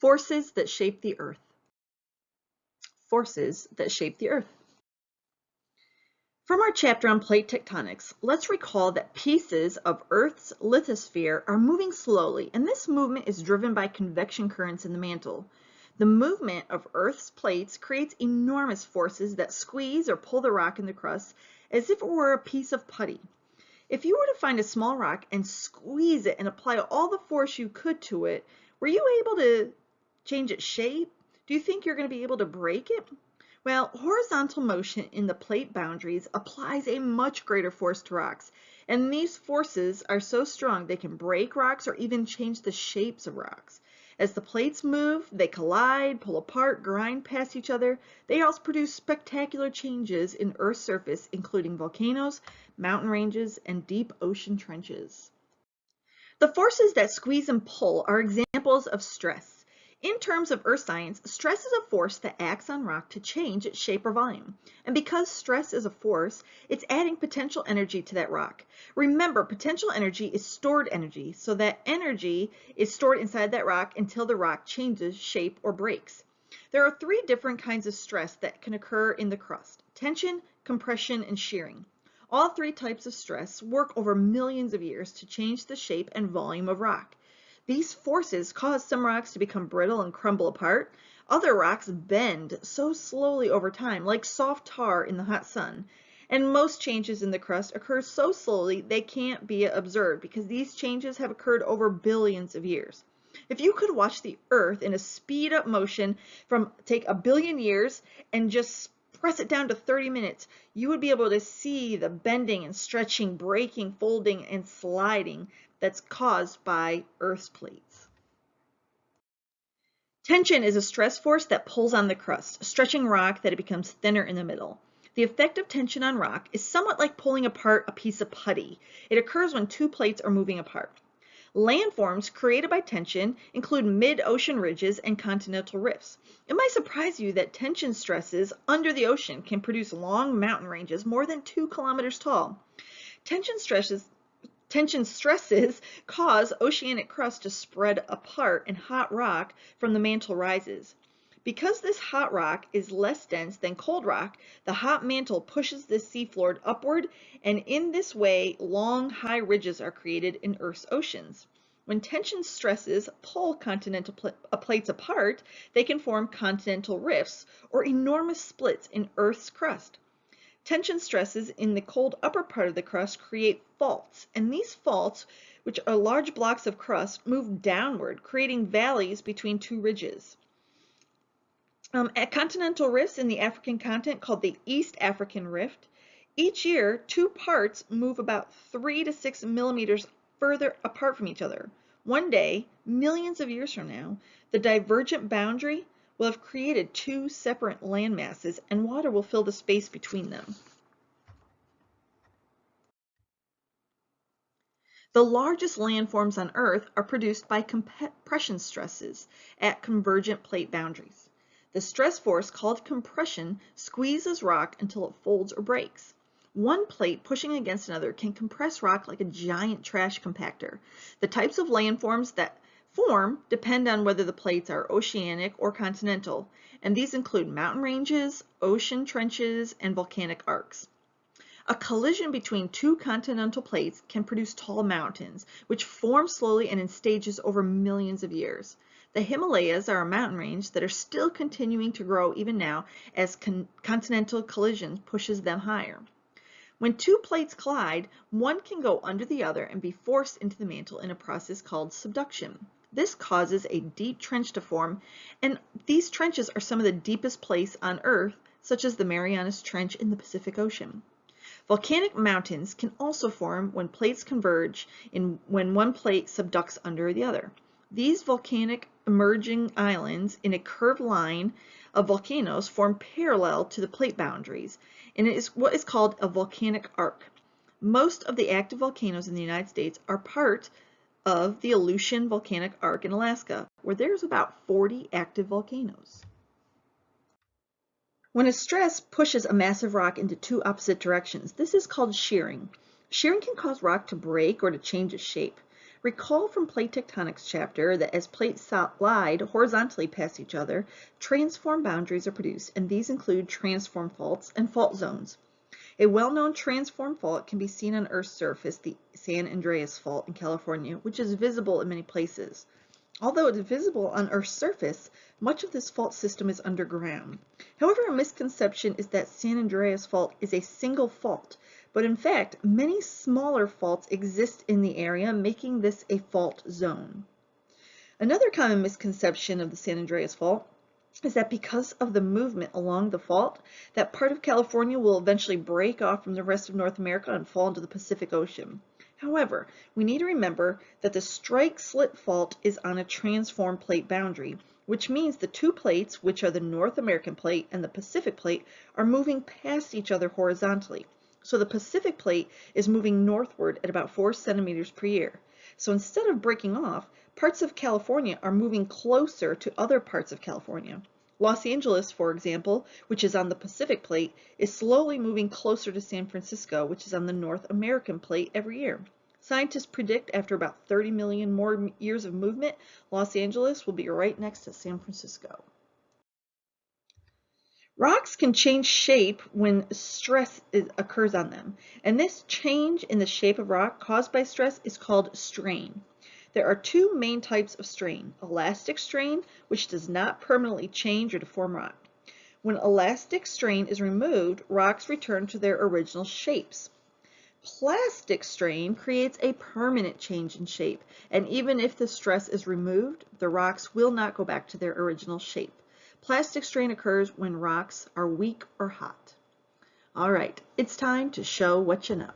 Forces that shape the Earth. Forces that shape the Earth. From our chapter on plate tectonics, let's recall that pieces of Earth's lithosphere are moving slowly, and this movement is driven by convection currents in the mantle. The movement of Earth's plates creates enormous forces that squeeze or pull the rock in the crust as if it were a piece of putty. If you were to find a small rock and squeeze it and apply all the force you could to it, were you able to change its shape? Do you think you're going to be able to break it? Well, horizontal motion in the plate boundaries applies a much greater force to rocks, and these forces are so strong they can break rocks or even change the shapes of rocks. As the plates move, they collide, pull apart, grind past each other. They also produce spectacular changes in Earth's surface, including volcanoes, mountain ranges, and deep ocean trenches. The forces that squeeze and pull are examples of stress. In terms of earth science, stress is a force that acts on rock to change its shape or volume. And because stress is a force, it's adding potential energy to that rock. Remember, potential energy is stored energy, so that energy is stored inside that rock until the rock changes shape or breaks. There are three different kinds of stress that can occur in the crust: tension, compression, and shearing. All three types of stress work over millions of years to change the shape and volume of rock. These forces cause some rocks to become brittle and crumble apart. Other rocks bend so slowly over time, like soft tar in the hot sun. And most changes in the crust occur so slowly they can't be observed because these changes have occurred over billions of years. If you could watch the Earth in a speed up motion from take a billion years and just press it down to 30 minutes, you would be able to see the bending and stretching, breaking, folding, and sliding that's caused by Earth's plates. Tension is a stress force that pulls on the crust, stretching rock that it becomes thinner in the middle. The effect of tension on rock is somewhat like pulling apart a piece of putty. It occurs when two plates are moving apart. Landforms created by tension include mid-ocean ridges and continental rifts. It might surprise you that tension stresses under the ocean can produce long mountain ranges more than 2 kilometers tall. Tension stresses cause oceanic crust to spread apart and hot rock from the mantle rises. Because this hot rock is less dense than cold rock, the hot mantle pushes the seafloor upward, and in this way, long, high ridges are created in Earth's oceans. When tension stresses pull continental plates apart, they can form continental rifts or enormous splits in Earth's crust. Tension stresses in the cold upper part of the crust create faults, and these faults, which are large blocks of crust, move downward, creating valleys between two ridges. At continental rifts in the African continent, called the East African Rift, each year 2 parts move about 3 to 6 millimeters further apart from each other. One day, millions of years from now, the divergent boundary will have created 2 separate land masses, and water will fill the space between them. The largest landforms on Earth are produced by compression stresses at convergent plate boundaries. The stress force, called compression, squeezes rock until it folds or breaks. One plate pushing against another can compress rock like a giant trash compactor. The types of landforms that form depend on whether the plates are oceanic or continental, and these include mountain ranges, ocean trenches, and volcanic arcs. A collision between 2 continental plates can produce tall mountains, which form slowly and in stages over millions of years. The Himalayas are a mountain range that are still continuing to grow even now as continental collision pushes them higher. When 2 plates collide, one can go under the other and be forced into the mantle in a process called subduction. This causes a deep trench to form, and these trenches are some of the deepest places on Earth, such as the Marianas Trench in the Pacific Ocean. Volcanic mountains can also form when plates converge when one plate subducts under the other. These volcanic emerging islands in a curved line of volcanoes form parallel to the plate boundaries, and it is what is called a volcanic arc. Most of the active volcanoes in the United States are part of the Aleutian Volcanic Arc in Alaska, where there's about 40 active volcanoes. When a stress pushes a massive rock into 2 opposite directions, this is called shearing. Shearing can cause rock to break or to change its shape. Recall from plate tectonics chapter that as plates slide horizontally past each other, transform boundaries are produced, and these include transform faults and fault zones. A well-known transform fault can be seen on Earth's surface, the San Andreas Fault in California, which is visible in many places. Although it is visible on Earth's surface, much of this fault system is underground. However, a misconception is that San Andreas Fault is a single fault, but in fact, many smaller faults exist in the area, making this a fault zone. Another common misconception of the San Andreas Fault is that because of the movement along the fault, that part of California will eventually break off from the rest of North America and fall into the Pacific Ocean. However, we need to remember that the strike-slip fault is on a transform plate boundary, which means the two plates, which are the North American plate and the Pacific plate, are moving past each other horizontally. So the Pacific plate is moving northward at about 4 centimeters per year. So instead of breaking off, parts of California are moving closer to other parts of California. Los Angeles, for example, which is on the Pacific plate, is slowly moving closer to San Francisco, which is on the North American plate every year. Scientists predict after about 30 million more years of movement, Los Angeles will be right next to San Francisco. Rocks can change shape when stress occurs on them, and this change in the shape of rock caused by stress is called strain. There are two main types of strain: elastic strain, which does not permanently change or deform rock. When elastic strain is removed, rocks return to their original shapes. Plastic strain creates a permanent change in shape, and even if the stress is removed, the rocks will not go back to their original shape. Plastic strain occurs when rocks are weak or hot. All right, it's time to show what you know.